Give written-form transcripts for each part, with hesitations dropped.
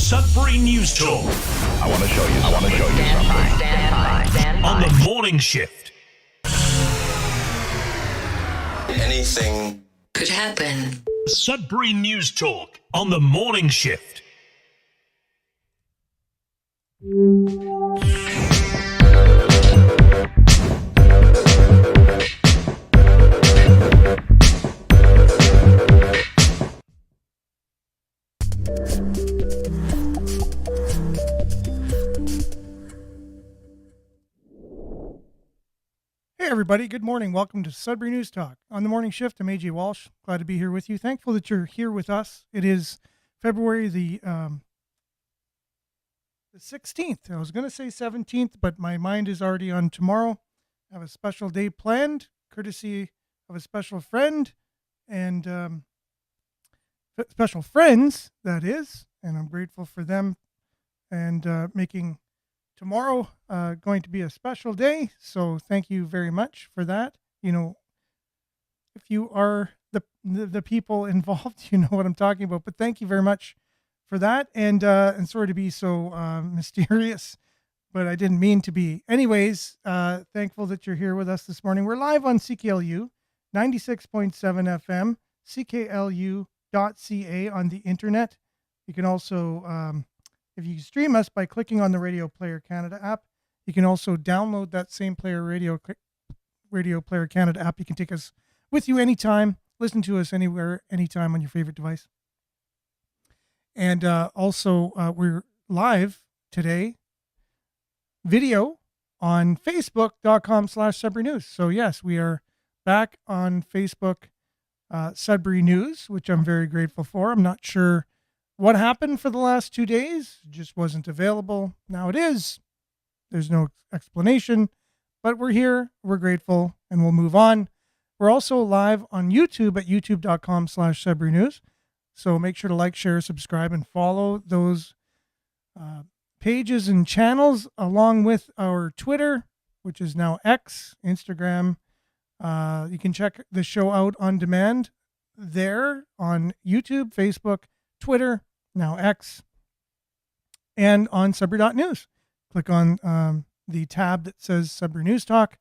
Sudbury News Talk. I want to show you something. Stand by. On the morning shift. Anything could happen. Sudbury News Talk on the morning shift. Hey everybody, good morning. Welcome to Sudbury News Talk. On the morning shift, I'm AJ Walsh. Glad to be here with you. Thankful that you're here with us. It is February the 16th. I was going to say 17th, but my mind is already on tomorrow. I have a special day planned, courtesy of a special friend and special friends, that is. And I'm grateful for them and making tomorrow going to be a special day, so thank you very much for that. You know, if you are the people involved, you know what I'm talking about. But thank you very much for that, and sorry to be so mysterious, but I didn't mean to be. Anyways, thankful that you're here with us this morning. We're live on CKLU 96.7 FM, CKLU.ca on the internet. You can also if you stream us by clicking on the Radio Player Canada app, you can also download that same Radio Player Canada app. You can take us with you anytime, listen to us anywhere, anytime on your favorite device. And also, we're live today, video on Facebook.com/Sudbury News. So yes, we are back on Facebook, Sudbury News, which I'm very grateful for. I'm not sure what happened for the last 2 days. It just wasn't available. Now it is. There's no explanation, but we're here. We're grateful, and we'll move on. We're also live on YouTube at youtube.com/Sudbury News. So make sure to like, share, subscribe, and follow those pages and channels, along with our Twitter, which is now X, Instagram. You can check the show out on demand there on YouTube, Facebook, Twitter, now X, and on Sudbury.news. Click on the tab that says Sudbury News Talk,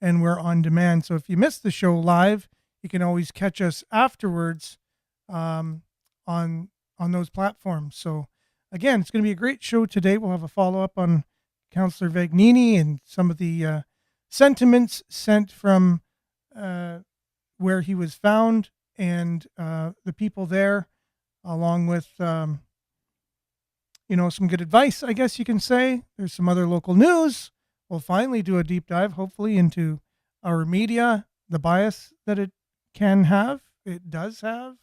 and we're on demand. So if you missed the show live, you can always catch us afterwards on those platforms. So again, it's going to be a great show today. We'll have a follow-up on Councillor Vagnini and some of the sentiments sent from where he was found and the people there, along with, some good advice, I guess you can say. There's some other local news. We'll finally do a deep dive, hopefully, into our media, the bias that it can have, it does have.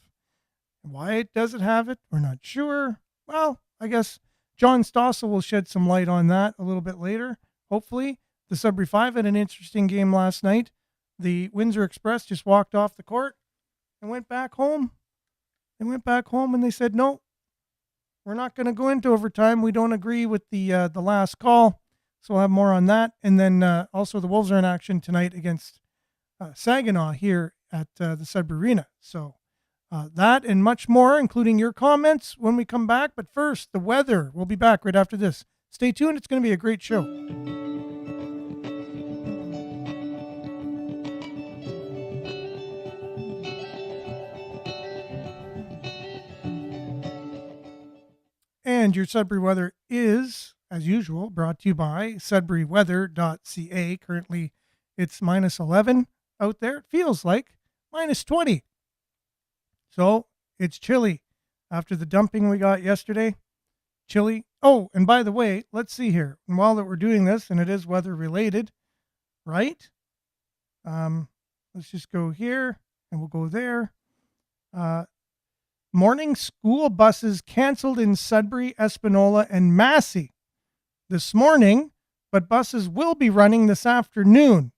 Why it doesn't have it, we're not sure. Well, I guess John Stossel will shed some light on that a little bit later, hopefully. The Sudbury 5 had an interesting game last night. The Windsor Express just walked off the court and went back home. They went back home and they said, no, we're not going to go into overtime. We don't agree with the last call. So we'll have more on that. And then also the Wolves are in action tonight against Saginaw here at the Sudbury Arena. So that and much more, including your comments when we come back. But first, the weather. We'll be back right after this. Stay tuned. It's going to be a great show. And your Sudbury weather is, as usual, brought to you by sudburyweather.ca. Currently, it's minus 11 out there. It feels like minus 20. So it's chilly after the dumping we got yesterday. Chilly. Oh, and by the way, let's see here. And while that we're doing this, and it is weather related, right? Let's just go here and we'll go there. Morning school buses canceled in Sudbury, Espanola, and Massey this morning, but buses will be running this afternoon.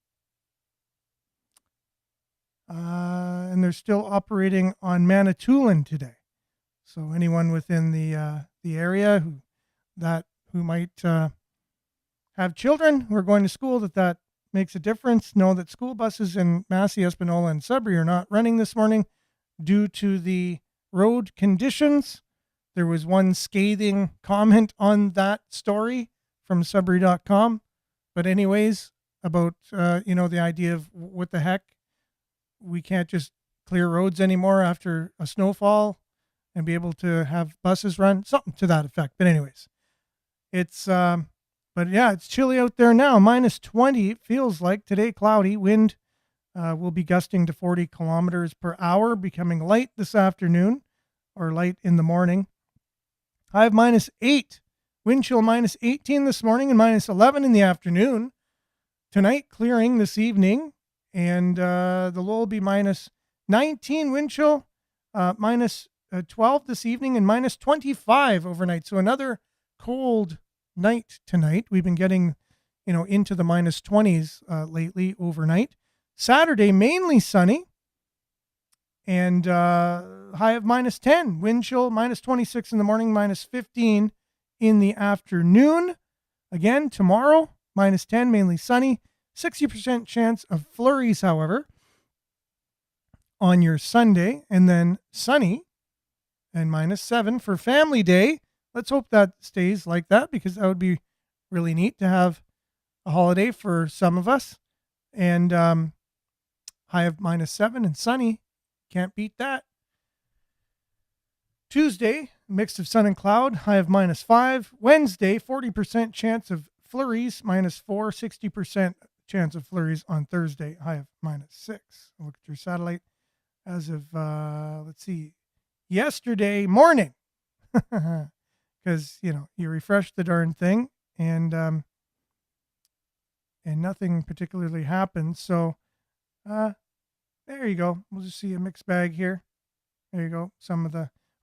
And they're still operating on Manitoulin today. So anyone within the area who might have children who are going to school that makes a difference, know that school buses in Massey, Espanola, and Sudbury are not running this morning due to the road conditions. There was one scathing comment on that story from Sudbury.com. But anyways, about, the idea of what the heck, we can't just clear roads anymore after a snowfall and be able to have buses run, something to that effect. But anyways, it's chilly out there now, -20. It feels like today, cloudy. Wind will be gusting to 40 kilometers per hour, becoming light this afternoon or light in the morning. High of -8. Wind chill -18 this morning and -11 in the afternoon. Tonight, clearing this evening, and the low will be -19 wind chill, -12 this evening, and -25 overnight. So another cold night tonight. We've been getting, into the -20s lately overnight. Saturday, mainly sunny, and high of -10. Wind chill -26 in the morning, -15 in the afternoon. Again, tomorrow, -10, mainly sunny. 60% chance of flurries, however, on your Sunday, and then sunny and -7 for Family Day. Let's hope that stays like that, because that would be really neat to have a holiday for some of us. And high of -7 and sunny. Can't beat that. Tuesday, mix of sun and cloud, high of -5. Wednesday, 40% chance of flurries, -4. 60% chance of flurries on Thursday, high of -6. Look at your satellite as of, yesterday morning. Because, you refresh the darn thing and nothing particularly happened. So, there you go. We'll just see a mixed bag here. There you go.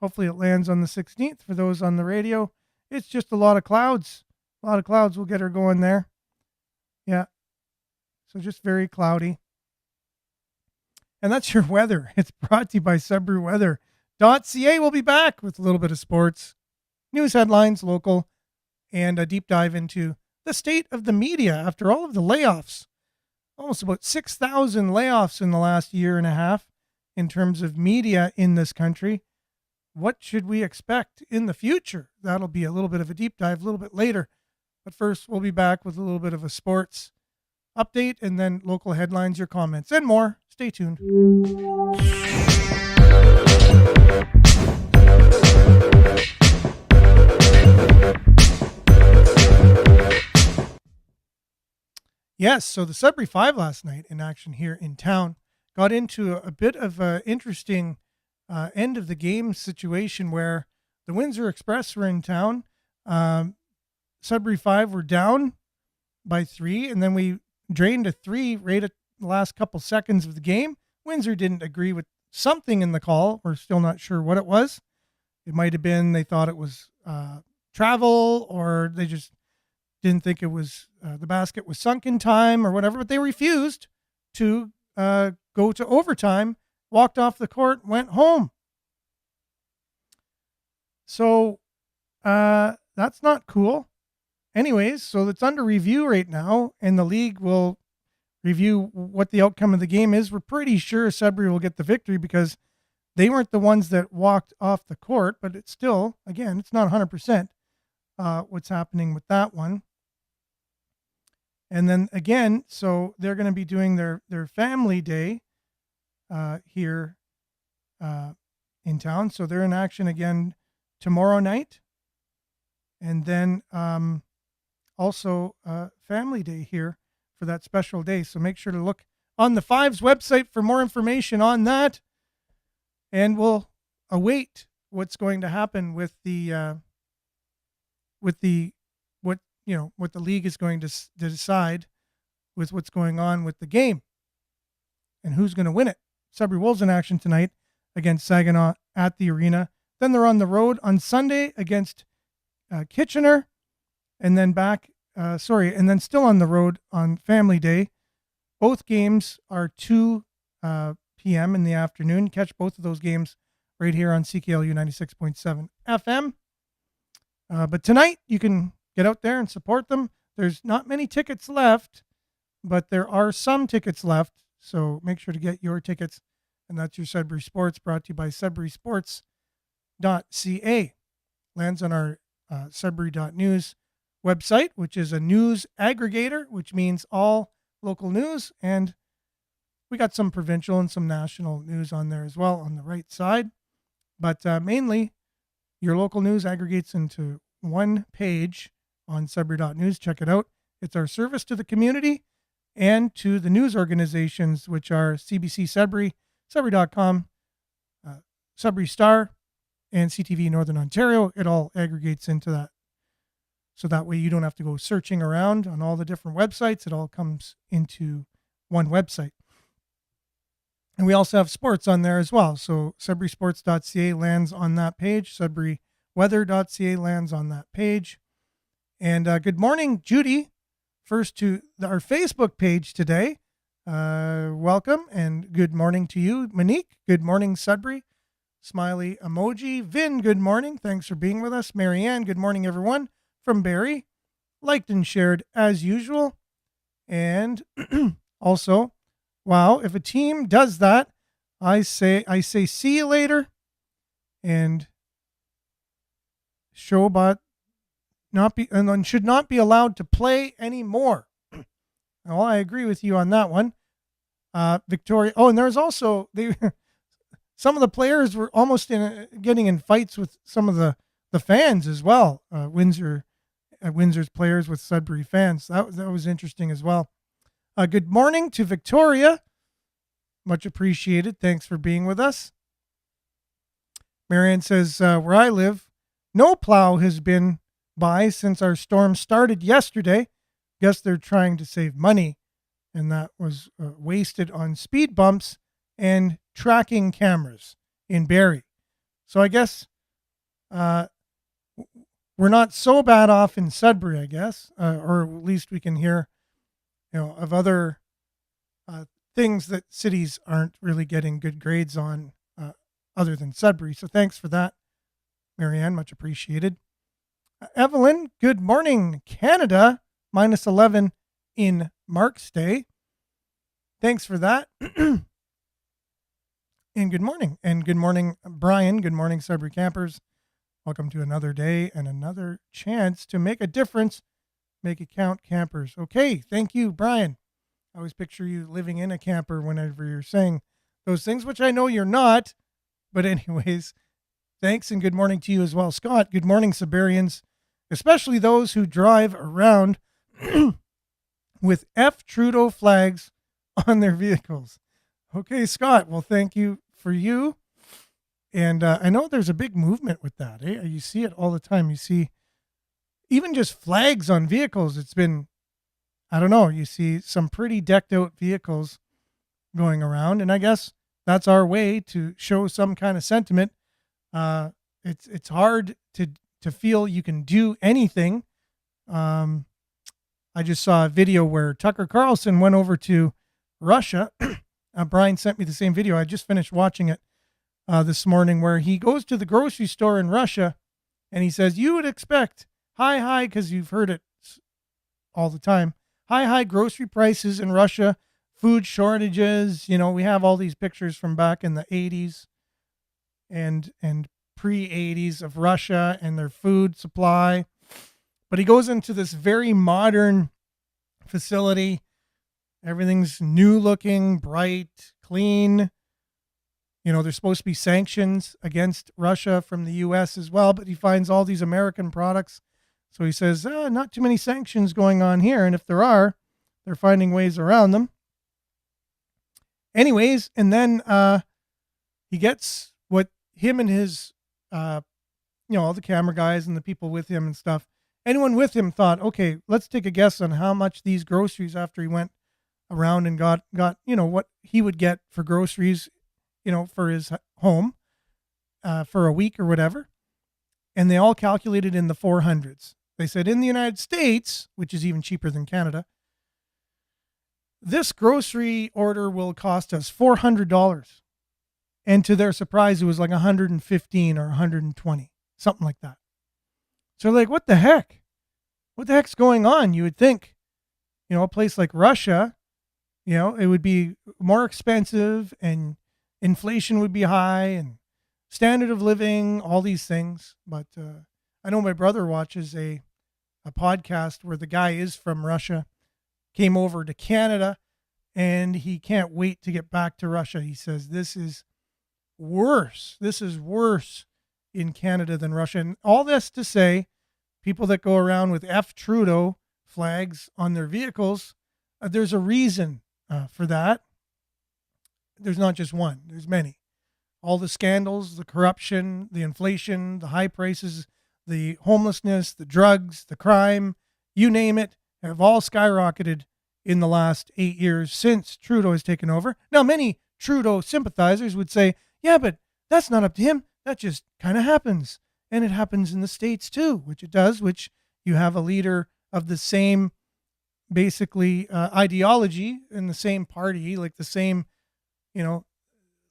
Hopefully it lands on the 16th for those on the radio. It's just a lot of clouds. A lot of clouds will get her going there. Yeah. So just very cloudy. And that's your weather. It's brought to you by Sudbury Weather.ca. We'll be back with a little bit of sports, news headlines, local, and a deep dive into the state of the media after all of the layoffs. Almost about 6,000 layoffs in the last year and a half in terms of media in this country. What should we expect in the future? That'll be a little bit of a deep dive a little bit later. But first, we'll be back with a little bit of a sports update and then local headlines, your comments, and more. Stay tuned. Yes, so the Sudbury 5 last night in action here in town got into a bit of an interesting end of the game situation where the Windsor Express were in town. Sudbury 5 were down by 3, and then we drained a 3 right at the last couple seconds of the game. Windsor didn't agree with something in the call. We're still not sure what it was. It might have been they thought it was travel, or they just didn't think it was the basket was sunk in time or whatever, but they refused to go to overtime, walked off the court, went home. So that's not cool. Anyways, so it's under review right now, and the league will review what the outcome of the game is. We're pretty sure Sudbury will get the victory because they weren't the ones that walked off the court, but it's still, again, it's not 100% what's happening with that one. And then again, so they're going to be doing their family day here in town. So they're in action again tomorrow night. And then also family day here for that special day. So make sure to look on the Fives website for more information on that. And we'll await what's going to happen with the what the league is going to decide with what's going on with the game and who's going to win it. Sudbury Wolves in action tonight against Saginaw at the arena. Then they're on the road on Sunday against Kitchener, and then and then still on the road on Family Day. Both games are 2 p.m. in the afternoon. Catch both of those games right here on CKLU 96.7 FM. But tonight you can get out there and support them. There's not many tickets left, but there are some tickets left. So make sure to get your tickets. And that's your Sudbury Sports, brought to you by SudburySports.ca. lands on our Sudbury.news website, which is a news aggregator, which means all local news. And we got some provincial and some national news on there as well on the right side. But mainly, your local news aggregates into one page on Sudbury.news. Check it out. It's our service to the community and to the news organizations, which are CBC Sudbury, Sudbury.com, Sudbury Star, and CTV Northern Ontario. It all aggregates into that. So that way you don't have to go searching around on all the different websites. It all comes into one website. And we also have sports on there as well. So SudburySports.ca lands on that page. SudburyWeather.ca lands on that page. And good morning, Judy. First to our Facebook page today. Welcome and good morning to you. Monique, good morning, Sudbury. Smiley emoji. Vin, good morning. Thanks for being with us. Marianne, good morning, everyone. From Barrie. Liked and shared as usual. And also, wow, if a team does that, I say see you later. And Showbot should not be allowed to play anymore. Well, I agree with you on that one. Victoria. Oh, and there's also some of the players were almost getting in fights with some of the fans as well. Windsor's players with Sudbury fans. That was interesting as well. Good morning to Victoria. Much appreciated. Thanks for being with us. Marianne says, where I live, no plow has been by since our storm started yesterday. Guess they're trying to save money. And that was wasted on speed bumps and tracking cameras in Barrie. So I guess we're not so bad off in Sudbury, I guess, or at least we can hear, of other things that cities aren't really getting good grades on other than Sudbury. So thanks for that, Marianne. Much appreciated. Evelyn, good morning, Canada, -11 in Mark's Day. Thanks for that. And good morning. And good morning, Brian. Good morning, Sudbury campers. Welcome to another day and another chance to make a difference. Make it count, campers. Okay, thank you, Brian. I always picture you living in a camper whenever you're saying those things, which I know you're not. But anyways, thanks and good morning to you as well. Scott, good morning, Siberians, especially those who drive around with F. Trudeau flags on their vehicles. Okay, Scott, well, thank you for you. And I know there's a big movement with that. You see it all the time. You see even just flags on vehicles. It's been, I don't know, you see some pretty decked out vehicles going around. And I guess that's our way to show some kind of sentiment. It's hard to feel you can do anything. I just saw a video where Tucker Carlson went over to Russia. Brian sent me the same video. I just finished watching it this morning, where he goes to the grocery store in Russia and he says, you would expect high, because you've heard it all the time, high grocery prices in Russia, food shortages. We have all these pictures from back in the 80s and pre-80s of Russia and their food supply. But he goes into this very modern facility. Everything's new looking, bright, clean. There's supposed to be sanctions against Russia from the U.S. as well, but he finds all these American products. So he says, not too many sanctions going on here. And if there are, they're finding ways around them. Anyways, and then he gets what him and his, all the camera guys and the people with him and stuff, anyone with him thought, okay, let's take a guess on how much these groceries, after he went around and got what he would get for groceries, for his home for a week or whatever. And they all calculated in the 400s. They said in the United States, which is even cheaper than Canada, this grocery order will cost us $400. And to their surprise, it was like 115 or 120, something like that. So like, what the heck? What the heck's going on? You would think, a place like Russia, it would be more expensive and inflation would be high and standard of living, all these things. But I know my brother watches a podcast where the guy is from Russia, came over to Canada, and he can't wait to get back to Russia. He says, this is worse. This is worse in Canada than Russia. And all this to say, people that go around with F Trudeau flags on their vehicles, there's a reason for that. There's not just one, there's many. All the scandals, the corruption, the inflation, the high prices, the homelessness, the drugs, the crime, you name it, have all skyrocketed in the last 8 years since Trudeau has taken over. Now, many Trudeau sympathizers would say, yeah, but that's not up to him. That just kind of happens. And it happens in the States too, which it does, which you have a leader of the same, basically, ideology in the same party, like the same,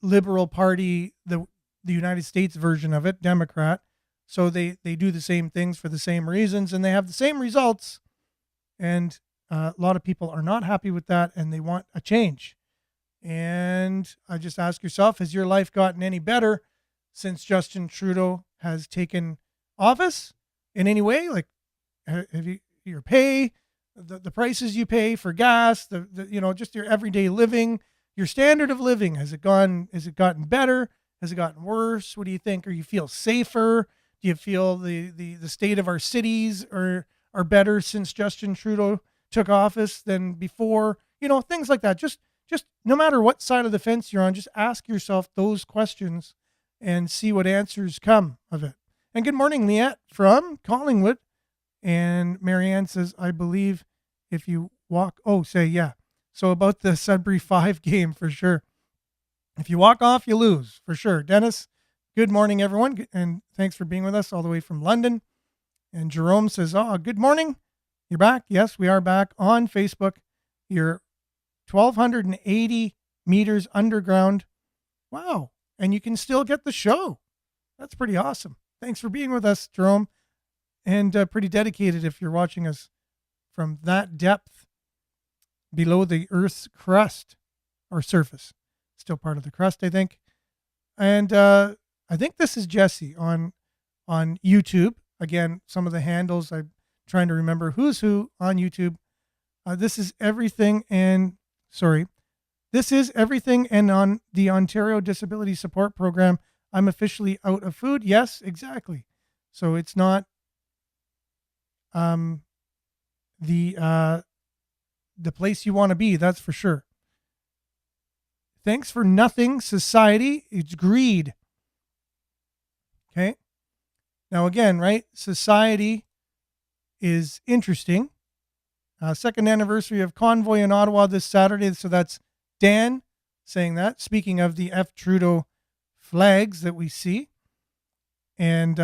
liberal party, the United States version of it, Democrat. So they do the same things for the same reasons, and they have the same results. And a lot of people are not happy with that, and they want a change. And I just ask yourself, has your life gotten any better since Justin Trudeau has taken office in any way? Like, have you, your pay, the prices you pay for gas, just your everyday living, your standard of living, has it gotten better? Has it gotten worse? What do you think? Or you feel safer? Do you feel the state of our cities are better since Justin Trudeau took office than before? Things like that. Just no matter what side of the fence you're on, just ask yourself those questions and see what answers come of it. And good morning, Liette from Collingwood. And Marianne says, I believe if you walk, say yeah. So about the Sudbury 5 game, for sure. If you walk off, you lose, for sure. Dennis, good morning, everyone. And thanks for being with us all the way from London. And Jerome says, good morning. You're back? Yes, we are back on Facebook. You're 1,280 meters underground. Wow. And you can still get the show. That's pretty awesome. Thanks for being with us, Jerome. And pretty dedicated if you're watching us from that depth below the Earth's crust or surface. Still part of the crust, I think. And I think this is Jesse on YouTube. Again, some of the handles, I'm trying to remember who's who on YouTube. This is everything and on the Ontario Disability Support Program. I'm officially out of food. Yes, exactly. So it's not the place you want to be, that's for sure. Thanks for nothing, society. It's greed. Okay. Now again, right? Society is interesting. Second anniversary of Convoy in Ottawa this Saturday. So that's Dan saying that. Speaking of the F Trudeau flags that we see. And,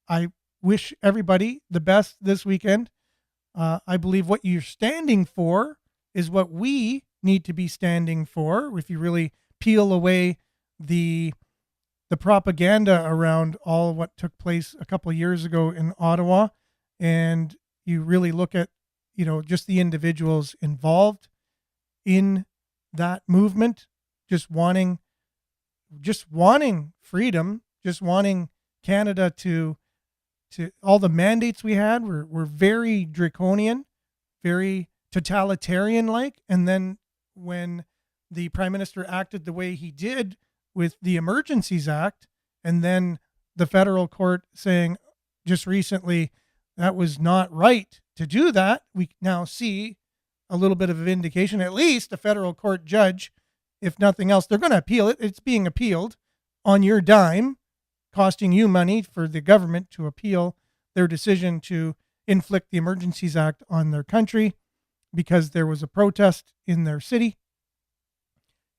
I wish everybody the best this weekend. I believe what you're standing for is what we need to be standing for. If you really peel away the propaganda around all of what took place a couple of years ago in Ottawa, and you really look at, just the individuals involved in that movement, just wanting freedom, just wanting Canada to all the mandates we had were very draconian, very totalitarian like. And then when the Prime Minister acted the way he did with the Emergencies Act, and then the federal court saying just recently that was not right to do that, we now see a little bit of a vindication. At least a federal court judge, if nothing else, they're going to appeal it. It's being appealed on your dime, costing you money for the government to appeal their decision to inflict the Emergencies Act on their country because there was a protest in their city.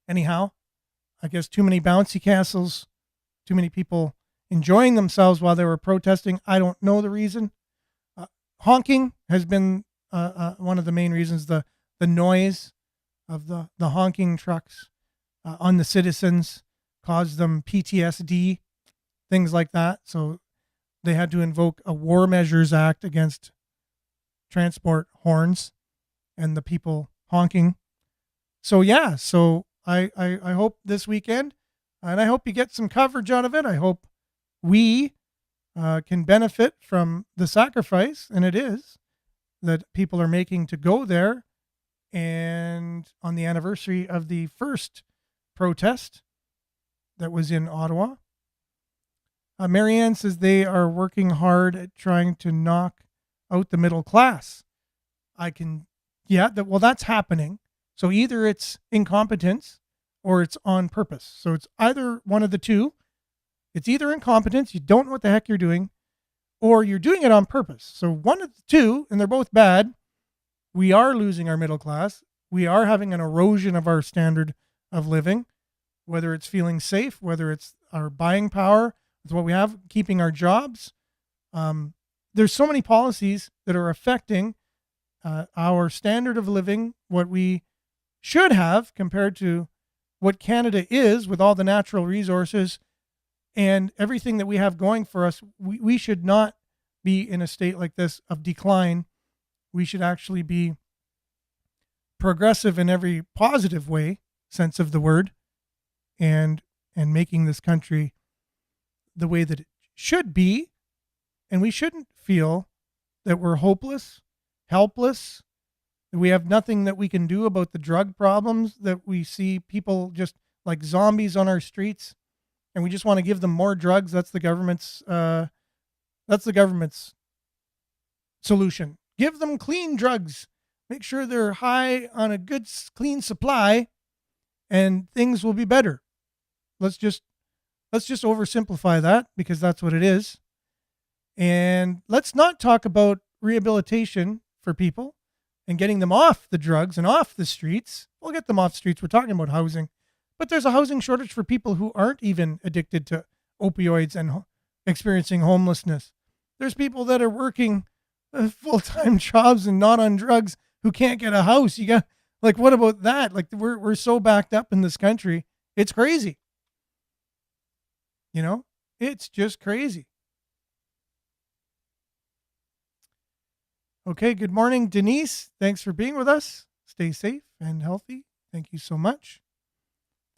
Anyhow, I guess too many bouncy castles, too many people enjoying themselves while they were protesting. I don't know the reason. Honking has been one of the main reasons. The noise of the honking trucks on the citizens caused them PTSD, things like that. So they had to invoke a War Measures Act against transport horns and the people honking. So yeah, I hope this weekend, and I hope you get some coverage out of it. I hope we can benefit from the sacrifice, and it is, that people are making to go there. And on the anniversary of the first protest that was in Ottawa, Marianne says they are working hard at trying to knock out the middle class. That's happening. So either it's incompetence or it's on purpose. So it's either one of the two. It's either incompetence, you don't know what the heck you're doing, or you're doing it on purpose. So one of the two, and they're both bad. We are losing our middle class. We are having an erosion of our standard of living, whether it's feeling safe, whether it's our buying power, it's what we have, keeping our jobs. There's so many policies that are affecting our standard of living, what we should have compared to what Canada is with all the natural resources and everything that we have going for us. We should not be in a state like this of decline. We should actually be progressive in every positive way, sense of the word, and making this country the way that it should be. And we shouldn't feel that we're hopeless, helpless, that we have nothing that we can do about the drug problems, that we see people just like zombies on our streets and we just want to give them more drugs. That's the government's solution. Give them clean drugs. Make sure they're high on a good, clean supply, and things will be better. Let's just oversimplify that, because that's what it is. And let's not talk about rehabilitation for people and getting them off the drugs and off the streets. We'll get them off the streets. We're talking about housing. But there's a housing shortage for people who aren't even addicted to opioids and experiencing homelessness. There's people that are working full-time jobs and not on drugs who can't get a house. You got, like, what about that? Like, we're so backed up in this country. It's crazy. You know, it's just crazy. Okay, good morning, Denise. Thanks for being with us. Stay safe and healthy. Thank you so much.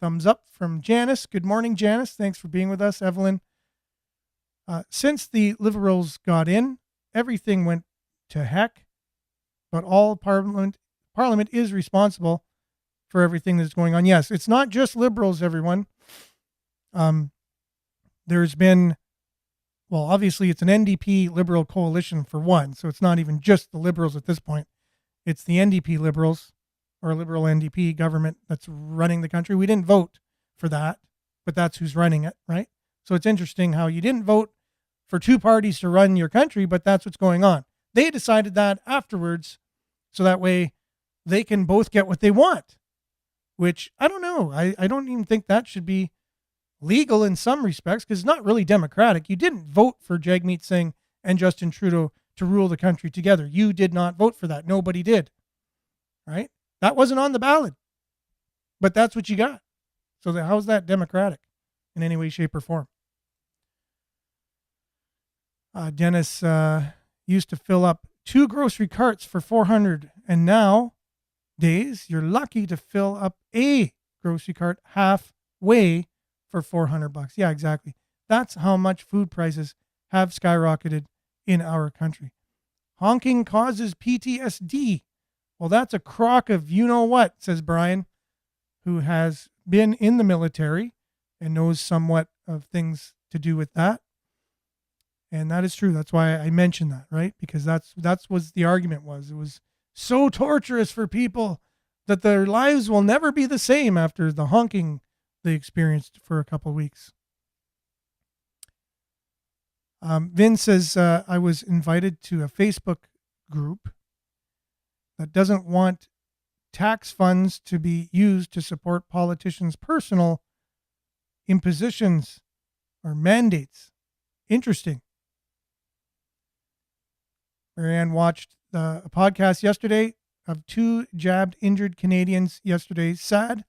Thumbs up from Janice. Good morning, Janice. Thanks for being with us, Evelyn. Since the Liberals got in, everything went to heck, but all Parliament is responsible for everything that's going on. Yes, it's not just Liberals, everyone. There's been, well, obviously it's an NDP Liberal coalition for one, so it's not even just the Liberals at this point. It's the NDP Liberals, or Liberal NDP government, that's running the country. We didn't vote for that, but that's who's running it, right? So it's interesting how you didn't vote for two parties to run your country, but that's what's going on. They decided that afterwards, so that way they can both get what they want, which I don't know. I don't even think that should be legal in some respects, because it's not really democratic. You didn't vote for Jagmeet Singh and Justin Trudeau to rule the country together. You did not vote for that. Nobody did, right? That wasn't on the ballot, but that's what you got. So how's that democratic in any way, shape, or form? Dennis used to fill up 2 grocery carts for $400, and nowadays you're lucky to fill up a grocery cart halfway for $400. Yeah, exactly. That's how much food prices have skyrocketed in our country. Honking causes PTSD. Well, that's a crock of you-know-what, says Brian, who has been in the military and knows somewhat of things to do with that. And that is true. That's why I mentioned that, right? Because that's what the argument was. It was so torturous for people that their lives will never be the same after the honking they experienced for a couple of weeks. Vin says, I was invited to a Facebook group that doesn't want tax funds to be used to support politicians' personal impositions or mandates. Interesting. Marianne watched a podcast yesterday of 2 jabbed injured Canadians yesterday. Sad.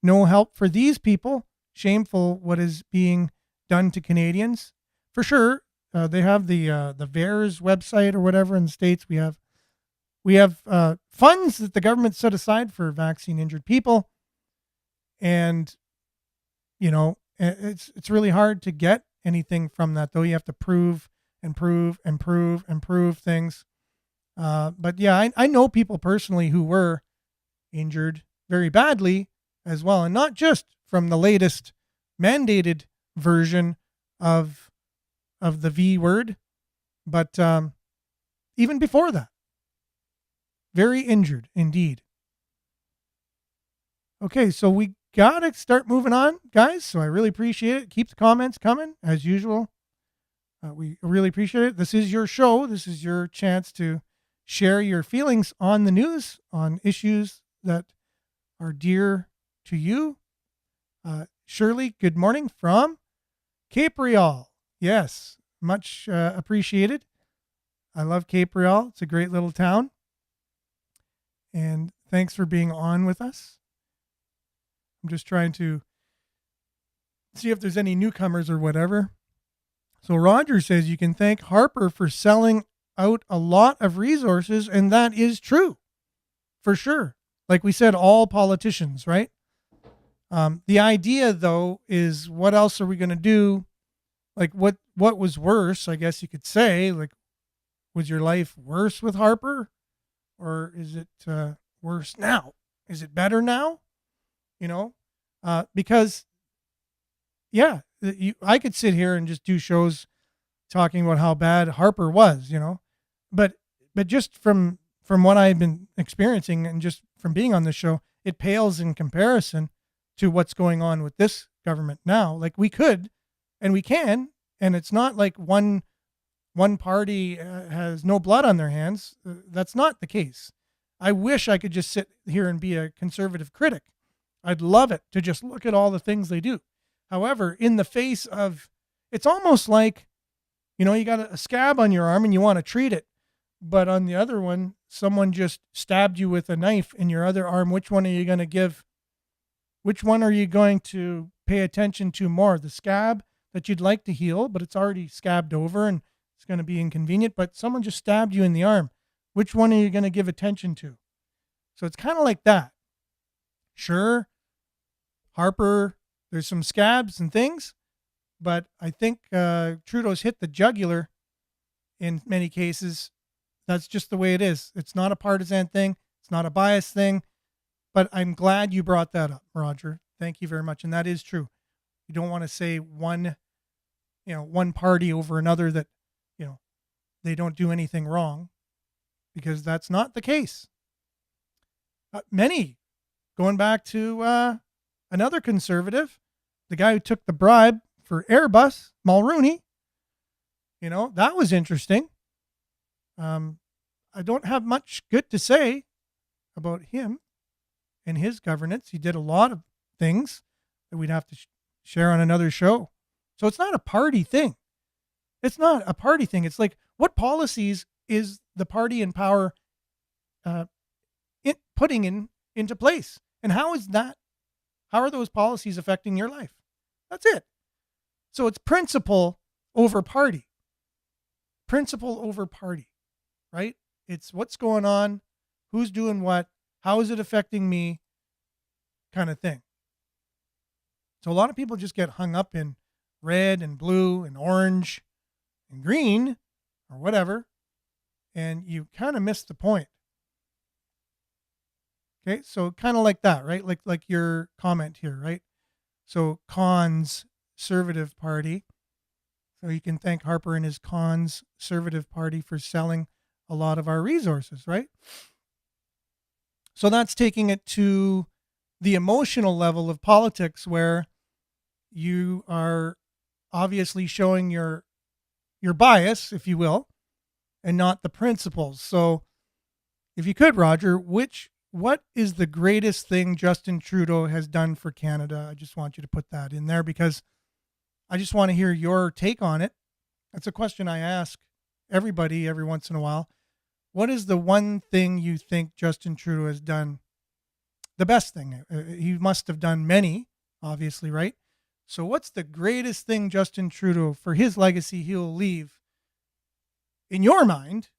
No help for these people. Shameful what is being done to Canadians. For sure, they have the VAERS website or whatever in the States. We have funds that the government set aside for vaccine injured people. And, you know, it's really hard to get anything from that, though. You have to prove and prove and prove and prove things. But yeah, I know people personally who were injured very badly as well. And not just from the latest mandated version of the V word, but even before that. Very injured indeed. Okay, so we got to start moving on, guys. So I really appreciate it. Keep the comments coming as usual. We really appreciate it. This is your show. This is your chance to share your feelings on the news, on issues that are dear to you. Shirley, good morning from Cape Real. Yes, much appreciated. I love Cape Real. It's a great little town. And thanks for being on with us. I'm just trying to see if there's any newcomers or whatever. So Roger says you can thank Harper for selling out a lot of resources, and that is true, for sure. Like we said, all politicians, right? The idea, though, is what else are we going to do? Like what was worse, I guess you could say, like, was your life worse with Harper? Or is it worse now? Is it better now? Because, yeah, I could sit here and just do shows talking about how bad Harper was, but just from what I've been experiencing and just from being on the show, it pales in comparison to what's going on with this government now. Like we could, and we can, and it's not like one party has no blood on their hands. That's not the case. I wish I could just sit here and be a conservative critic. I'd love it to just look at all the things they do. However, in the face of, it's almost like, you got a scab on your arm and you want to treat it, but on the other one, someone just stabbed you with a knife in your other arm. Which one are you going to give? Which one are you going to pay attention to more? The scab that you'd like to heal, but it's already scabbed over and it's going to be inconvenient, but someone just stabbed you in the arm. Which one are you going to give attention to? So it's kind of like that. Sure, Harper, there's some scabs and things, but I think Trudeau's hit the jugular in many cases. That's just the way it is. It's not a partisan thing. It's not a bias thing, but I'm glad you brought that up, Roger. Thank you very much. And that is true. You don't want to say one party over another that, they don't do anything wrong, because that's not the case. Many, going back to another conservative, the guy who took the bribe for Airbus, Mulrooney, that was interesting. I don't have much good to say about him and his governance. He did a lot of things that we'd have to share on another show. So it's not a party thing. It's not a party thing. It's like, what policies is the party in power putting into place? And how are those policies affecting your life? That's it. So it's principle over party. Principle over party, right? It's what's going on, who's doing what, how is it affecting me, kind of thing. So a lot of people just get hung up in red and blue and orange and green or whatever, and you kind of miss the point. Okay, so kind of like that, right? Like your comment here, right? So Conservative Party. So you can thank Harper and his Conservative Party for selling a lot of our resources, right? So that's taking it to the emotional level of politics, where you are obviously showing your bias, if you will, and not the principles. So if you could, Roger, what is the greatest thing Justin Trudeau has done for Canada? I just want you to put that in there, because I just want to hear your take on it. That's a question I ask everybody every once in a while. What is the one thing you think Justin Trudeau has done? The best thing? He must have done many, obviously, right? So what's the greatest thing Justin Trudeau, for his legacy, he'll leave, in your mind,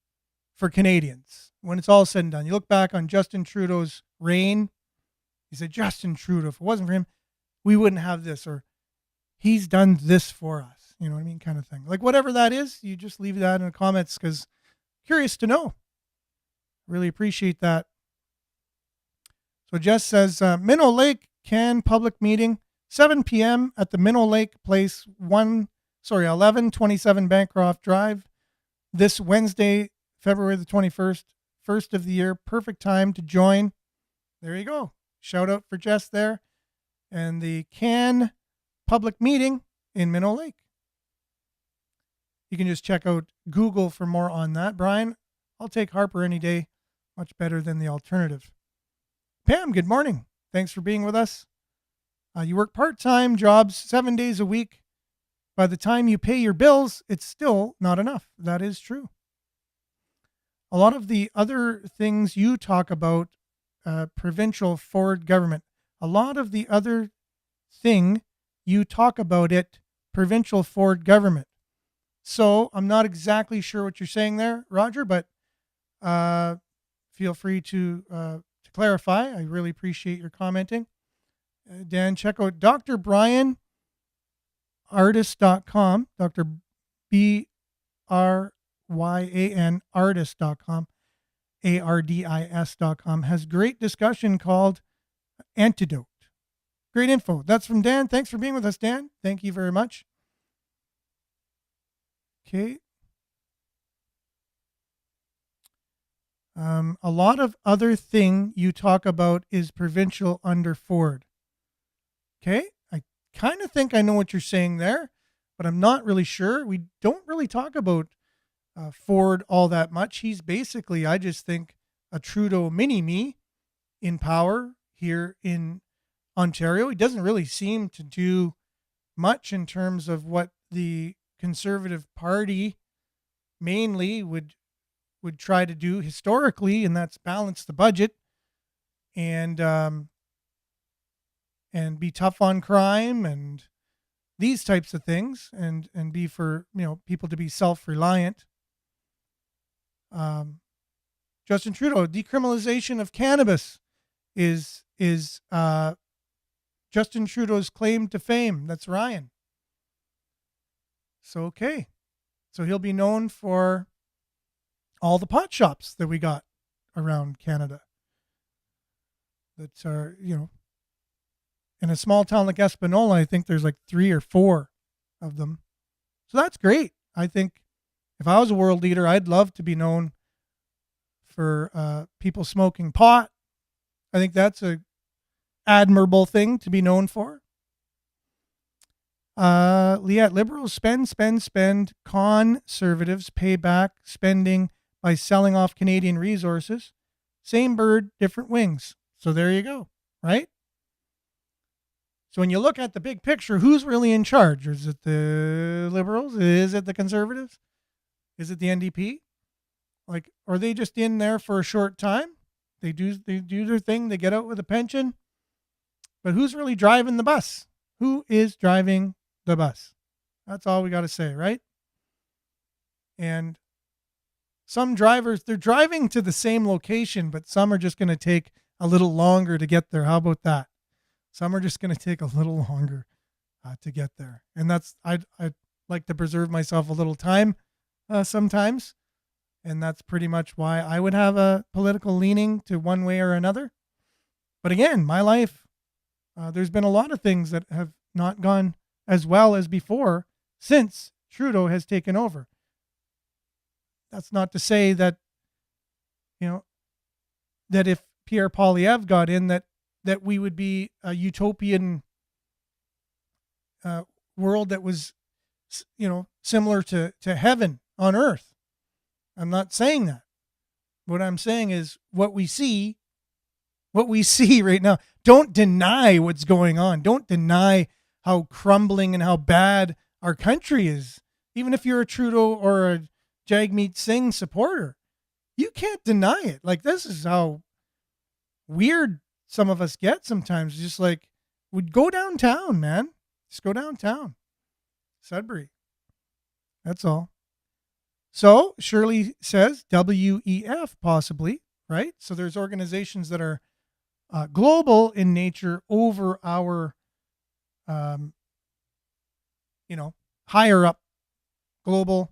for Canadians when it's all said and done? You look back on Justin Trudeau's reign, you say, Justin Trudeau, if it wasn't for him, we wouldn't have this, or he's done this for us. you know what I mean, kind of thing. Like whatever that is, you just leave that in the comments because curious to know. Really appreciate that. So Jess says, Minnow Lake Can public meeting, 7 p.m. at the Minnow Lake Place, 1127 Bancroft Drive, this Wednesday, February the 21st, first of the year. Perfect time to join. There you go. Shout out for Jess there. And the Can public meeting in Minnow Lake. You can just check out Google for more on that. Brian, I'll take Harper any day. Much better than the alternative. Pam, good morning. Thanks for being with us. You work part-time jobs 7 days a week. By the time you pay your bills, it's still not enough. That is true. A lot of the other things you talk about, provincial Ford government, a lot of the other thing you talk about it, provincial Ford government. So I'm not exactly sure what you're saying there, Roger, but feel free to clarify. I really appreciate your commenting. Dan, check out Dr. Brian artist.com, Dr. BRYAN artist.com, ARDIS.com, has great discussion called Antidote. Great info. That's from Dan. Thanks for being with us, Dan. Thank you very much. Okay. A lot of other thing you talk about is provincial under Ford. Okay. I kind of think I know what you're saying there, but I'm not really sure. We don't really talk about Ford all that much. He's basically, I just think, a Trudeau mini-me in power here in Ontario. He doesn't really seem to do much in terms of what the Conservative Party mainly would try to do historically, and that's balance the budget and be tough on crime and these types of things, and be for, you know, people to be self-reliant. Justin Trudeau, decriminalization of cannabis is Justin Trudeau's claim to fame. That's Ryan. So, okay. So he'll be known for all the pot shops that we got around Canada that are, you know, in a small town like Espanola, I think there's like 3 or 4 of them. So that's great. I think if I was a world leader, I'd love to be known for people smoking pot. I think that's a admirable thing to be known for. Liette, Liberals spend. Conservatives pay back spending by selling off Canadian resources. Same bird, different wings. So there you go, right? So when you look at the big picture, who's really in charge? Is it the Liberals? Is it the Conservatives? Is it the NDP? Like, are they just in there for a short time? They do their thing. They get out with a pension. But who's really driving the bus? Who is driving the bus? That's all we got to say, right? And some drivers, they're driving to the same location, but some are just going to take a little longer to get there. How about that? Some are just going to take a little longer to get there. And that's, I'd like to preserve myself a little time sometimes. And that's pretty much why I would have a political leaning to one way or another. But again, my life, there's been a lot of things that have not gone as well as before since Trudeau has taken over. That's not to say that, you know, that if Pierre Poilievre got in, that we would be a utopian world that was, you know, similar to heaven on earth. I'm not saying that. What I'm saying is what we see right now. Don't deny what's going on. Don't deny how crumbling and how bad our country is. Even if you're a Trudeau or a Jagmeet Singh supporter, you can't deny it. Like, this is how weird some of us get sometimes. Just like, we'd go downtown, man. Just go downtown. Sudbury. That's all. So Shirley says WEF possibly, right? So there's organizations that are global in nature over our, higher up global,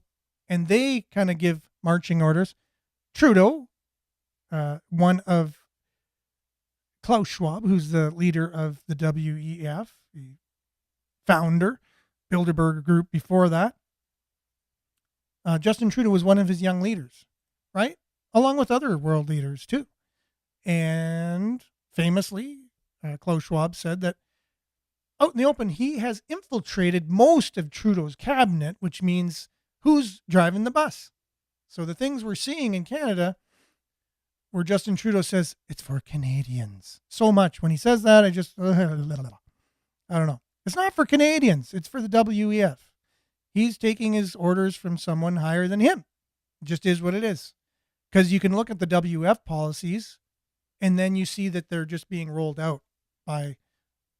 and they kind of give marching orders. Trudeau, one of Klaus Schwab, who's the leader of the WEF, the founder, Bilderberg Group before that. Justin Trudeau was one of his young leaders, right? Along with other world leaders too. And famously, Klaus Schwab said that out in the open, he has infiltrated most of Trudeau's cabinet, which means who's driving the bus. So the things we're seeing in Canada, where Justin Trudeau says it's for Canadians so much. When he says that, I don't know. It's not for Canadians. It's for the WEF. He's taking his orders from someone higher than him. It just is what it is. Because you can look at the WEF policies and then you see that they're just being rolled out by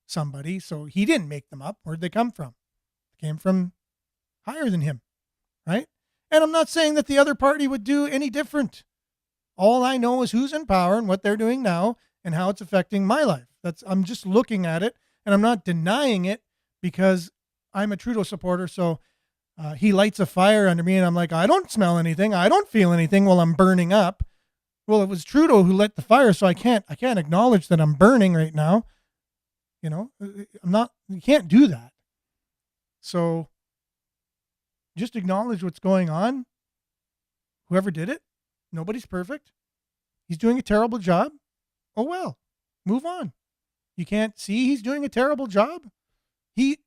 somebody. So he didn't make them up. Where'd they come from? They came from higher than him, right? And I'm not saying that the other party would do any different. All I know is who's in power and what they're doing now and how it's affecting my life. I'm just looking at it, and I'm not denying it because I'm a Trudeau supporter. So he lights a fire under me and I'm like, I don't smell anything. I don't feel anything while I'm burning up. Well, it was Trudeau who lit the fire. So I can't acknowledge that I'm burning right now. You know, you can't do that. So just acknowledge what's going on. Whoever did it, nobody's perfect. He's doing a terrible job. Oh, well, move on. You can't see he's doing a terrible job. He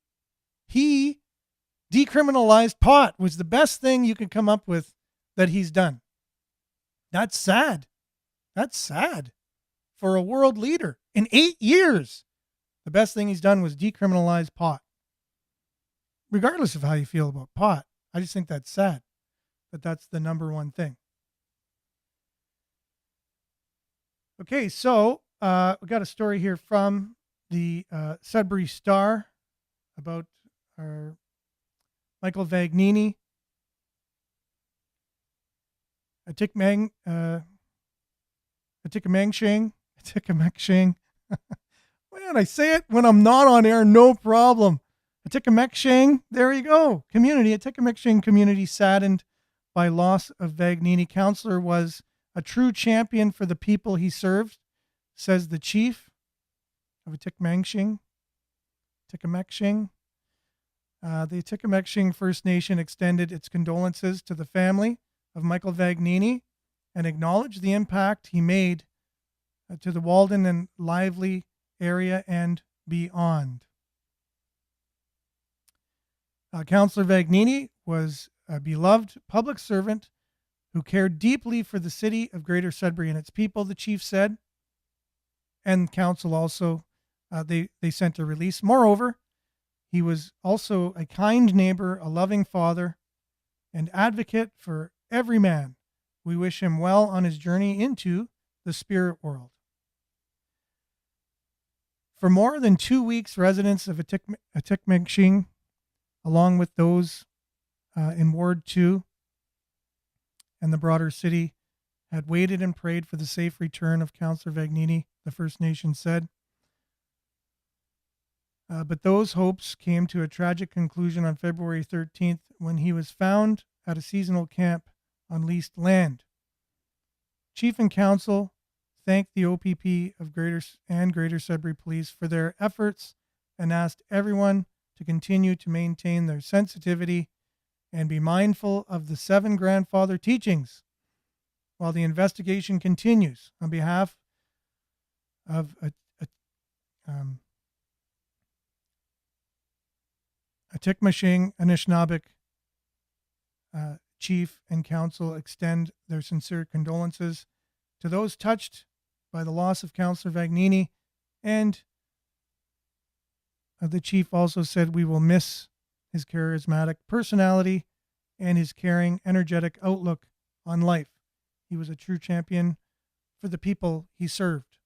decriminalized pot was the best thing you could come up with that he's done. That's sad. That's sad for a world leader. In 8 years, the best thing he's done was decriminalize pot. Regardless of how you feel about pot, I just think that's sad. But that's the number one thing. Okay, so we got a story here from the Sudbury Star about our Michael Vagnini, Atikameksheng. Man, I say it when I'm not on air, no problem. Atikameksheng, there you go. Atikameksheng community saddened by loss of Vagnini. Councillor was a true champion for the people he served, says the chief of Atikameksheng. The Atikameksheng First Nation extended its condolences to the family of Michael Vagnini and acknowledged the impact he made to the Walden and Lively area and beyond. Councillor Vagnini was a beloved public servant who cared deeply for the city of Greater Sudbury and its people, the chief said. And council also, they sent a release. Moreover, he was also a kind neighbor, a loving father, and advocate for every man. We wish him well on his journey into the spirit world. For more than 2 weeks, residents of Atikameksheng, along with those in Ward 2 and the broader city, had waited and prayed for the safe return of Councillor Vagnini, the First Nation said. But those hopes came to a tragic conclusion on February 13th when he was found at a seasonal camp on leased land. Chief and Council thanked the OPP of Greater Sudbury Police for their efforts and asked everyone to continue to maintain their sensitivity and be mindful of the 7 grandfather teachings while the investigation continues. On behalf of Atikameksheng Anishinaabeg Chief and Council extend their sincere condolences to those touched by the loss of Councillor Vagnini, and the Chief also said, we will miss his charismatic personality and his caring, energetic outlook on life. He was a true champion for the people he served.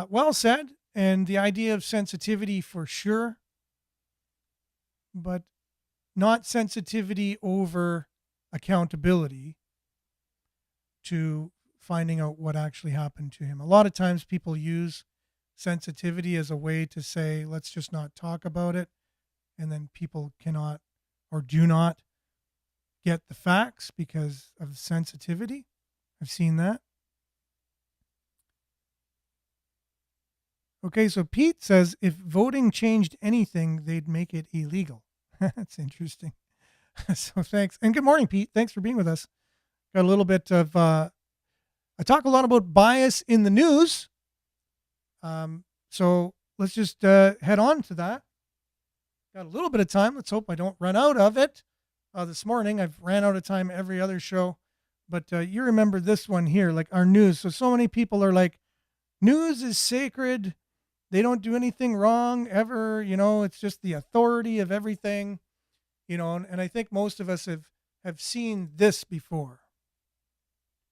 Well said, and the idea of sensitivity for sure, but not sensitivity over accountability to finding out what actually happened to him. A lot of times people use sensitivity as a way to say, let's just not talk about it. and then people cannot or do not get the facts because of sensitivity. I've seen that. Okay, so Pete says if voting changed anything, they'd make it illegal. That's interesting. So thanks. And good morning, Pete. Thanks for being with us. Got a little bit of, I talk a lot about bias in the news. So let's just head on to that. Got a little bit of time. Let's hope I don't run out of it. This morning, I've ran out of time every other show. But you remember this one here, like our news. So many people are like, news is sacred. They don't do anything wrong ever. You know, it's just the authority of everything. You know, and I think most of us have seen this before.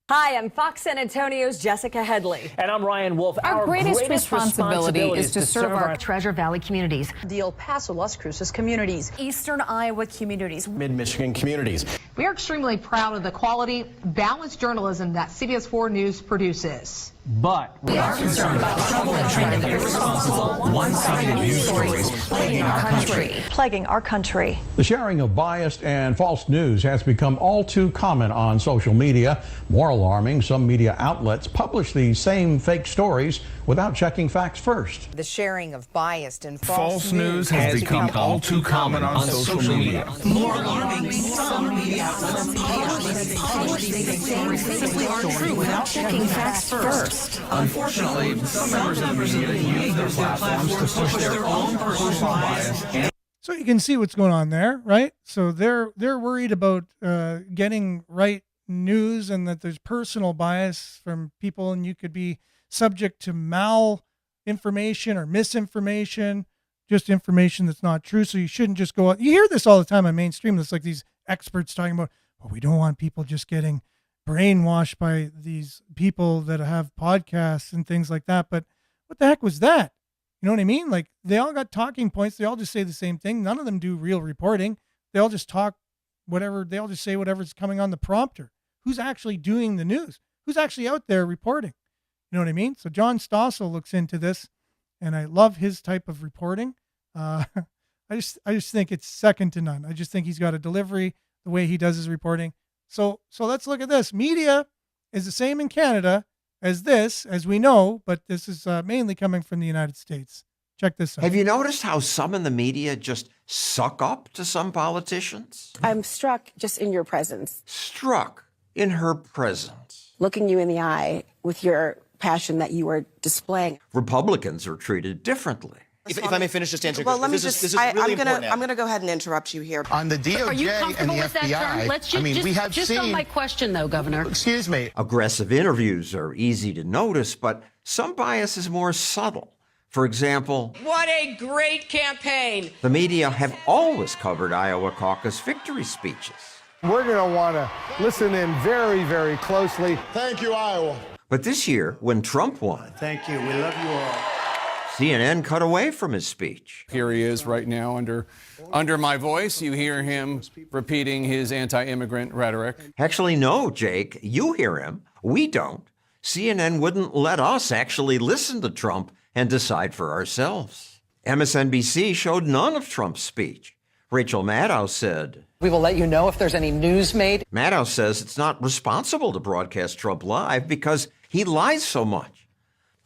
Hi, I'm Fox San Antonio's Jessica Headley. And I'm Ryan Wolf. Our greatest responsibility is to serve our Treasure Valley communities, the El Paso, Las Cruces communities, Eastern Iowa communities, Mid-Michigan communities. We are extremely proud of the quality, balanced journalism that CBS 4 News produces. But we are concerned about trouble and trend of irresponsible, one-sided news stories plaguing our country. The sharing of biased and false news has become all too common on social media. More alarming, some media outlets publish these same fake stories without checking facts first. The sharing of biased and False news has become all too common on social media. More alarming, some media outlets publish these same fake stories aren't true without checking facts first. Unfortunately, some members of the media use their platforms to push their own personal bias. So you can see what's going on there, right? So they're worried about getting right news and that there's personal bias from people, and you could be subject to malinformation or misinformation, just information that's not true. So you shouldn't just go out. You hear this all the time on mainstream. It's like these experts talking about, well, we don't want people just getting brainwashed by these people that have podcasts and things like that. But what the heck was that? You know what I mean? Like, they all got talking points. They all just say the same thing. None of them do real reporting. They all just talk whatever. They all just say whatever's coming on the prompter. Who's actually doing the news? Who's actually out there reporting? You know what I mean? So John Stossel looks into this, and I love his type of reporting. I just think it's second to none. I just think he's got a delivery, the way he does his reporting. So let's look at this. Media is the same in Canada as this, as we know, but this is mainly coming from the United States. Check this out. Have you noticed how some in the media just suck up to some politicians? I'm struck just in your presence. Struck in her presence. Looking you in the eye with your passion that you are displaying. Republicans are treated differently. If I may finish just answering. Well, let me I'm going to go ahead and interrupt you here. On the DOJ Are you and comfortable the with that FBI, term? Let's just, I mean, we have just seen... on my question, though, Governor. Excuse me. Aggressive interviews are easy to notice, but some bias is more subtle. For example, what a great campaign. The media have always covered Iowa caucus victory speeches. We're going to want to listen in very, very closely. Thank you, Iowa. But this year, when Trump won... Thank you. We love you all. CNN cut away from his speech. Here he is right now under my voice. You hear him repeating his anti-immigrant rhetoric. Actually, no, Jake, you hear him. We don't. CNN wouldn't let us actually listen to Trump and decide for ourselves. MSNBC showed none of Trump's speech. Rachel Maddow said, We will let you know if there's any news made. Maddow says it's not responsible to broadcast Trump live because he lies so much.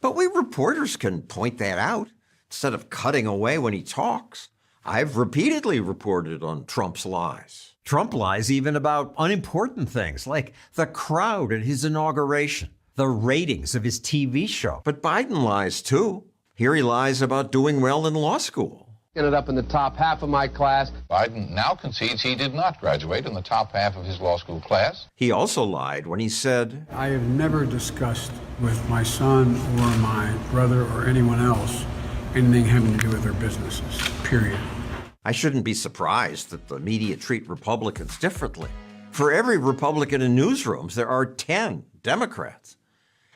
But we reporters can point that out instead of cutting away when he talks. I've repeatedly reported on Trump's lies. Trump lies even about unimportant things like the crowd at his inauguration, the ratings of his TV show. But Biden lies too. Here he lies about doing well in law school. Ended up in the top half of my class. Biden now concedes he did not graduate in the top half of his law school class. He also lied when he said, I have never discussed with my son or my brother or anyone else anything having to do with their businesses, period. I shouldn't be surprised that the media treat Republicans differently. For every Republican in newsrooms, there are 10 Democrats.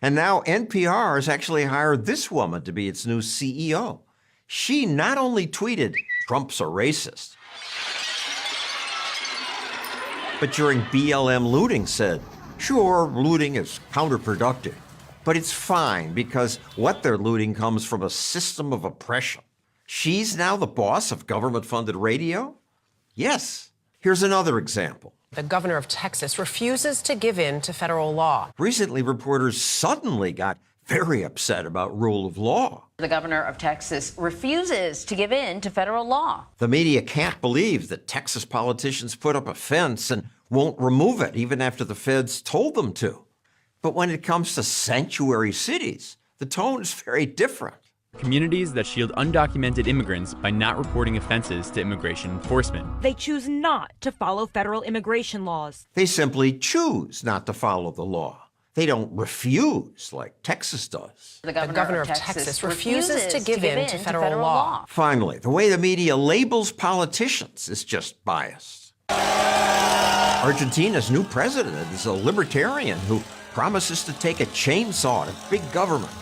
And now NPR has actually hired this woman to be its new CEO. She not only tweeted, Trump's a racist, but during BLM looting said, sure, looting is counterproductive, but it's fine because what they're looting comes from a system of oppression. She's now the boss of government-funded radio? Yes. Here's another example. The governor of Texas refuses to give in to federal law. Recently, reporters suddenly got very upset about rule of law. The governor of Texas refuses to give in to federal law. The media can't believe that Texas politicians put up a fence and won't remove it even after the feds told them to. But when it comes to sanctuary cities, the tone is very different. Communities that shield undocumented immigrants by not reporting offenses to immigration enforcement. They choose not to follow federal immigration laws. They simply choose not to follow the law. They don't refuse like Texas does. The governor of Texas refuses to give in to federal law. Finally, the way the media labels politicians is just biased. Argentina's new president is a libertarian who promises to take a chainsaw to big government.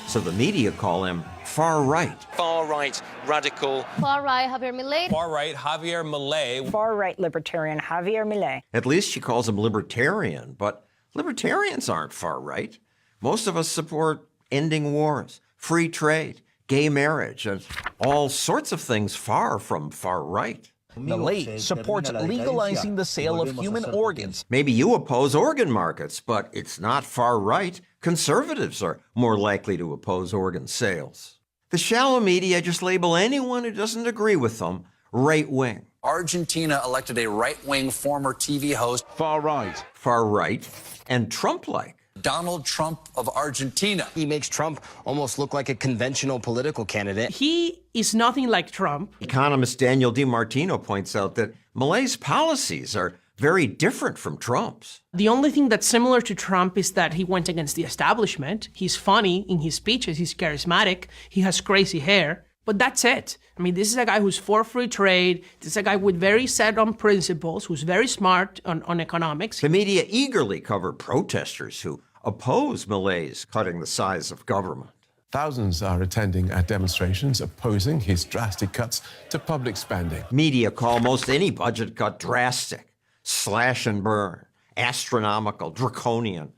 So the media call him far-right. Far-right radical. Far-right Javier Milei. Far-right Javier Milei. Far-right libertarian Javier Milei. At least she calls him libertarian, but libertarians aren't far-right. Most of us support ending wars, free trade, gay marriage, and all sorts of things far from far-right. Milei supports legalizing the sale of human organs. Maybe you oppose organ markets, but it's not far-right. Conservatives are more likely to oppose organ sales. The shallow media just label anyone who doesn't agree with them right-wing. Argentina elected a right-wing former TV host. Far-right. Far-right and Trump-like. Donald Trump of Argentina. He makes Trump almost look like a conventional political candidate. He is nothing like Trump. Economist Daniel DiMartino points out that Milei's policies are very different from Trump's. The only thing that's similar to Trump is that he went against the establishment. He's funny in his speeches. He's charismatic. He has crazy hair. But that's it. I mean, this is a guy who's for free trade. This is a guy with very set on principles, who's very smart on economics. The media eagerly cover protesters who oppose Milei's cutting the size of government. Thousands are attending at demonstrations opposing his drastic cuts to public spending. Media call most any budget cut drastic, slash and burn, astronomical, draconian.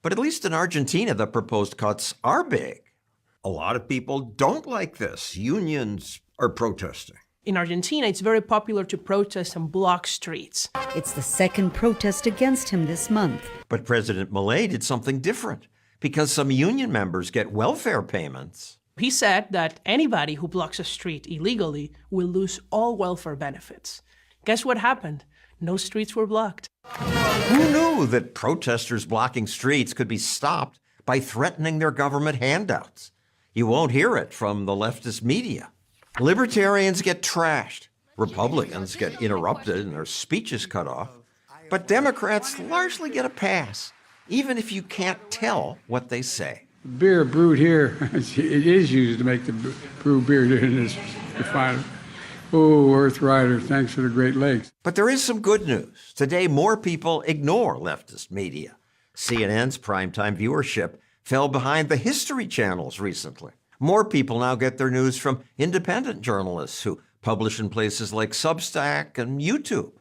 But at least in Argentina, the proposed cuts are big. A lot of people don't like this. Unions are protesting. In Argentina, it's very popular to protest and block streets. It's the second protest against him this month. But President Milei did something different because some union members get welfare payments. He said that anybody who blocks a street illegally will lose all welfare benefits. Guess what happened? No streets were blocked. Who knew that protesters blocking streets could be stopped by threatening their government handouts? You won't hear it from the leftist media. Libertarians get trashed. Republicans get interrupted and their speeches cut off. But Democrats largely get a pass, even if you can't tell what they say. Beer brewed here, it is used to make the brew beer in this refinery. Oh, Earth Rider, thanks for the Great Lakes. But there is some good news. Today, more people ignore leftist media. CNN's primetime viewership fell behind the History channels recently. More people now get their news from independent journalists who publish in places like Substack and YouTube.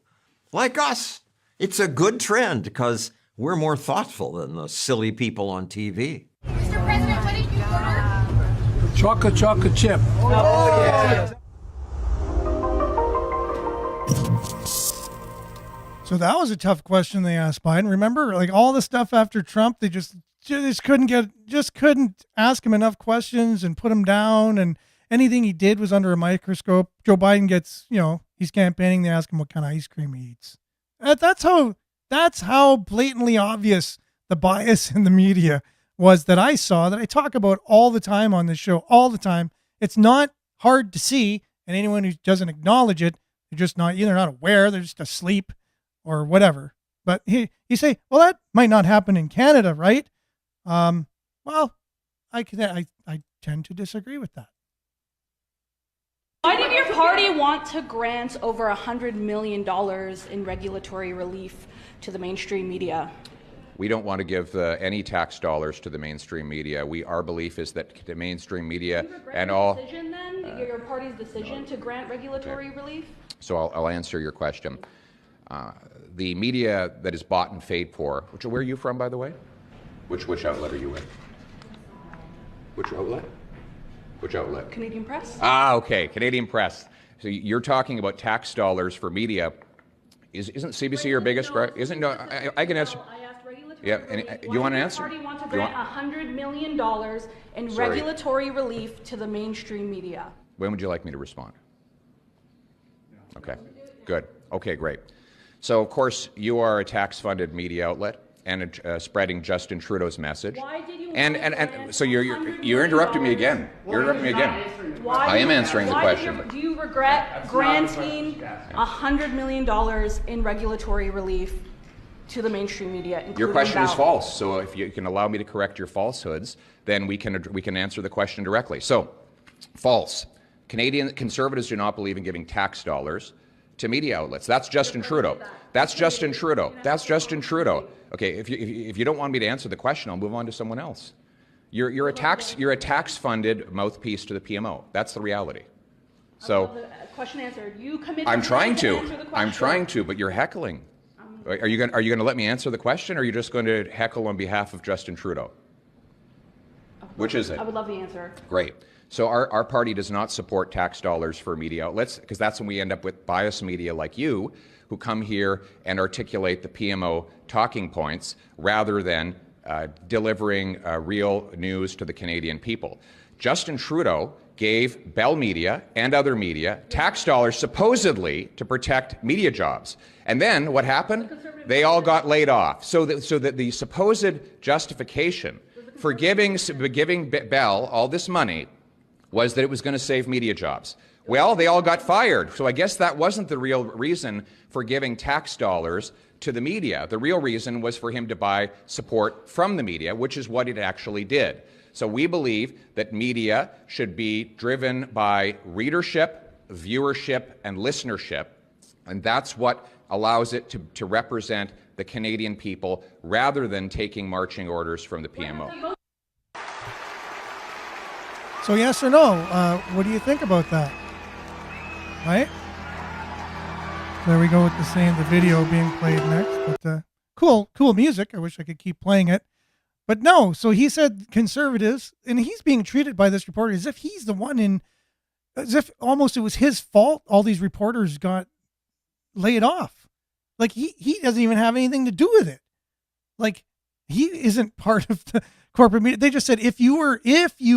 Like us. It's a good trend because we're more thoughtful than the silly people on TV. Mr. President, what did you order? Chocolate chip. Oh, yeah. So that was a tough question they asked Biden. Remember, like all the stuff after Trump, they just couldn't ask him enough questions and put him down, and anything he did was under a microscope. Joe Biden gets, he's campaigning. They ask him what kind of ice cream he eats. That's how blatantly obvious the bias in the media was that I saw, that I talk about all the time on this show, all the time. It's not hard to see, and anyone who doesn't acknowledge it, they're just not either not aware, they're just asleep or whatever. But you say, well, that might not happen in Canada, right? Well, I tend to disagree with that. Why did your party want to grant over $100 million in regulatory relief to the mainstream media? We don't want to give any tax dollars to the mainstream media. Our belief is that the mainstream media and all... Your party's decision to grant regulatory relief? So I'll answer your question. The media that is bought and paid for, where are you from, by the way? Which outlet are you in? Which outlet? Which outlet? Canadian Press. Ah, okay, Canadian Press. So you're talking about tax dollars for media. Isn't CBC your biggest? Isn't no? I can answer. I asked regulatory. Yeah, and you want an answer? Party want to grant $100 million in Sorry. regulatory relief to the mainstream media. When would you like me to respond? Okay, good. Okay, great. So, of course, you are a tax-funded media outlet and spreading Justin Trudeau's message. Why did you and so you're interrupting me again. You're interrupting me again. I am answering the question. Do you regret granting $100 million in regulatory relief to the mainstream media, including Your question is Bell? false. So if you can allow me to correct your falsehoods, then we can answer the question directly. So, false. Canadian Conservatives do not believe in giving tax dollars to media outlets. That's Justin Trudeau. That's Justin Trudeau. That's Justin Trudeau. Okay, if you don't want me to answer the question, I'll move on to someone else. You're a tax-funded mouthpiece to the PMO. That's the reality. So, Question answered. You committed. I'm trying to answer the to. question. I'm trying to, but you're heckling. Are you going to let me answer the question, or are you just going to heckle on behalf of Justin Trudeau? Which is it? I would love the answer. Great. So our party does not support tax dollars for media outlets, because that's when we end up with biased media like you, who come here and articulate the PMO talking points rather than delivering real news to the Canadian people. Justin Trudeau gave Bell Media and other media tax dollars supposedly to protect media jobs. And then what happened? They all got laid off. So that the supposed justification for giving Bell all this money was that it was going to save media jobs. Well, they all got fired. So I guess that wasn't the real reason for giving tax dollars to the media. The real reason was for him to buy support from the media, which is what it actually did. So we believe that media should be driven by readership, viewership, and listenership, and that's what allows it to represent the Canadian people rather than taking marching orders from the PMO. So yes or no? What do you think about that? Right? There we go with the video being played next. But cool music. I wish I could keep playing it. But no, so he said conservatives, and he's being treated by this reporter as if he's the one as if almost it was his fault all these reporters got laid off. Like he doesn't even have anything to do with it. Like he isn't part of the corporate media. They just said, if you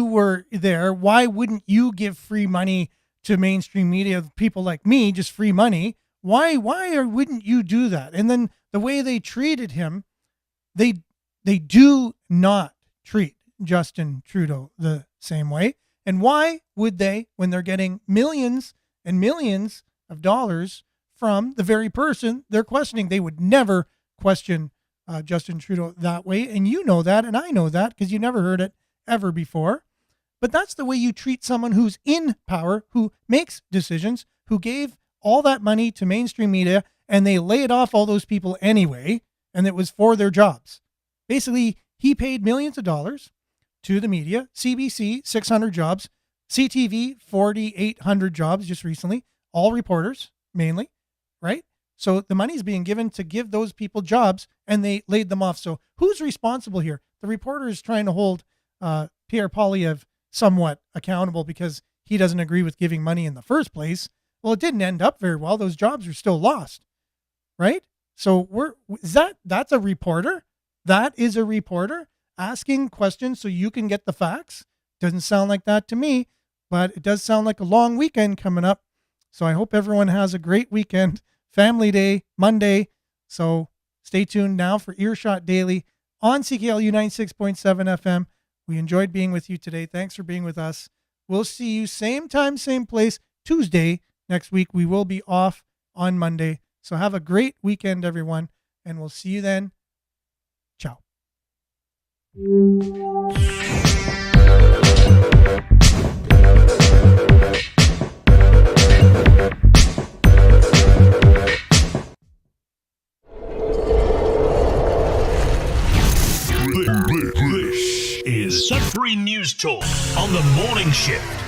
were there, why wouldn't you give free money to mainstream media, people like me, just free money? Why wouldn't you do that? And then the way they treated him, they do not treat Justin Trudeau the same way. And why would they, when they're getting millions and millions of dollars from the very person they're questioning? They would never question Justin Trudeau that way. And you know that, and I know that, because you never heard it ever before. But that's the way you treat someone who's in power, who makes decisions, who gave all that money to mainstream media, and they laid off all those people anyway, and it was for their jobs. Basically, he paid millions of dollars to the media, CBC, 600 jobs, CTV, 4,800 jobs just recently, all reporters mainly, right? So the money's being given to give those people jobs, and they laid them off. So who's responsible here? The reporter is trying to hold Pierre Poilievre somewhat accountable because he doesn't agree with giving money in the first place. Well, it didn't end up very well. Those jobs are still lost, right? So that's a reporter? That is a reporter asking questions so you can get the facts? Doesn't sound like that to me, but it does sound like a long weekend coming up. So I hope everyone has a great weekend. Family Day, Monday. So stay tuned now for Earshot Daily on CKLU 96.7 FM. We enjoyed being with you today. Thanks for being with us. We'll see you same time, same place, Tuesday next week. We will be off on Monday. So have a great weekend, everyone, and we'll see you then. Ciao. This is Sudbury News Talk on the morning shift.